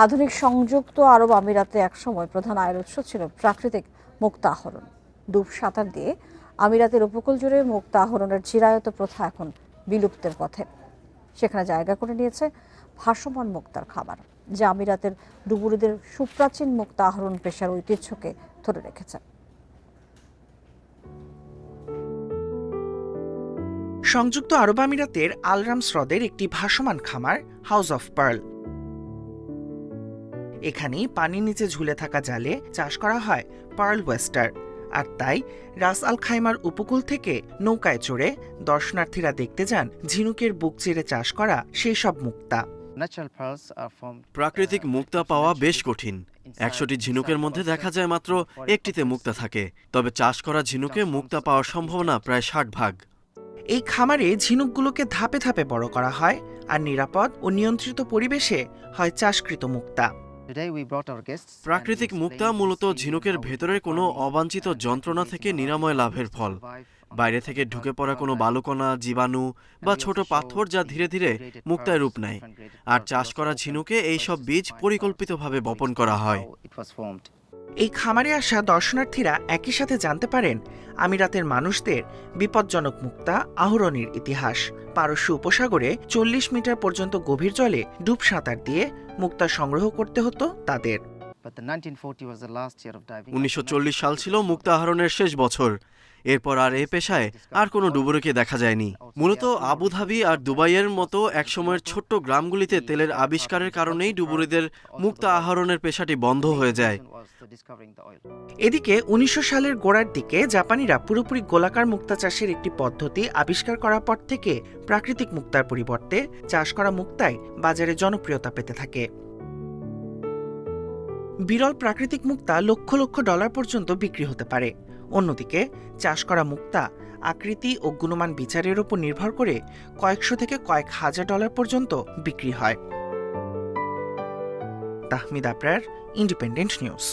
আধুনিক সংযুক্ত আরব আমিরাতে একসময় প্রধান আয়ের উৎস ছিল প্রাকৃতিক মুক্তা আহরণ। ডুব সাঁতার দিয়ে আমিরাতের উপকূল জুড়ে মুক্তা আহরণের চিরায়ত প্রথা এখন বিলুপ্তের পথে। সেখানে জায়গা করে নিয়েছে ভাসমান মুক্তার খাবার, যা আমিরাতের ডুবুরিদের সুপ্রাচীন মুক্তা আহরণ পেশার ঐতিহ্যকে ধরে রেখেছে। সংযুক্ত আরব আমিরাতের আলরামস হ্রদের একটি ভাসমান খামার হাউস অফ পার্ল। এখানেই পানির নিচে ঝুলে থাকা জালে চাষ করা হয় পার্ল ওয়েস্টার। আর তাই রাস আল খাইমার উপকূল থেকে নৌকায় চড়ে দর্শনার্থীরা দেখতে যান ঝিনুকের বুক চিরে চাষ করা সেই সব মুক্তা। প্রাকৃতিক মুক্তা পাওয়া বেশ কঠিন। ১০০টি ঝিনুকের মধ্যে দেখা যায় মাত্র একটিতে মুক্তা থাকে। তবে চাষ করা ঝিনুকে মুক্তা পাওয়ার সম্ভাবনা প্রায় ৬০ ভাগ। এই খামারে ঝিনুকগুলোকে ধাপে ধাপে বড় করা হয়, আর নিরাপদ ও নিয়ন্ত্রিত পরিবেশে হয় চাষকৃত মুক্তা। প্রাকৃতিক মুক্তা মূলত ঝিনুকের ভেতরের কোনো অবাঞ্ছিত যন্ত্রণা থেকে নিরাময় লাভের ফল। বাইরে থেকে ঢুকে পড়া কোনো বালুকণা, জীবাণু বা ছোট পাথর যা ধীরে ধীরে মুক্তায় রূপ নেয়। আর চাষ করা ঝিনুকে এইসব বীজ পরিকল্পিতভাবে বপন করা হয়। এই খামারে আসা দর্শনার্থীরা একই সাথে জানতে পারেন আমিরাতের মানুষদের বিপজ্জনক মুক্তা আহরণের ইতিহাস। পারস্য উপসাগরে ৪০ মিটার পর্যন্ত গভীর জলে ডুব সাঁতার দিয়ে মুক্তা সংগ্রহ করতে হতো তাদের। ১৯৪০ সাল ছিল মুক্তা আহরণের শেষ বছর। এরপর আর এ পেশায় আর কোনো ডুবুরিকে দেখা যায়নি। মূলত আবুধাবি আর দুবাইয়ের মতো একসময়ের ছোট্ট গ্রামগুলিতে তেলের আবিষ্কারের কারণেই ডুবুরিদের মুক্তা আহরণের পেশাটি বন্ধ হয়ে যায়। এদিকে ১৯০০ সালের গোড়ার দিকে জাপানিরা পুরোপুরি গোলাকার মুক্তা চাষের একটি পদ্ধতি আবিষ্কার করার পর থেকে প্রাকৃতিক মুক্তার পরিবর্তে চাষ করা মুক্তাই বাজারে জনপ্রিয়তা পেতে থাকে। বিরল প্রাকৃতিক মুক্তা লক্ষ লক্ষ ডলার পর্যন্ত বিক্রি হতে পারে। অন্যদিকে চাষ করা মুক্তা আকৃতি ও গুণমান বিচারের উপর নির্ভর করে কয়েকশো থেকে কয়েক হাজার ডলার পর্যন্ত বিক্রি হয়। Tahmid Abrar, independent news.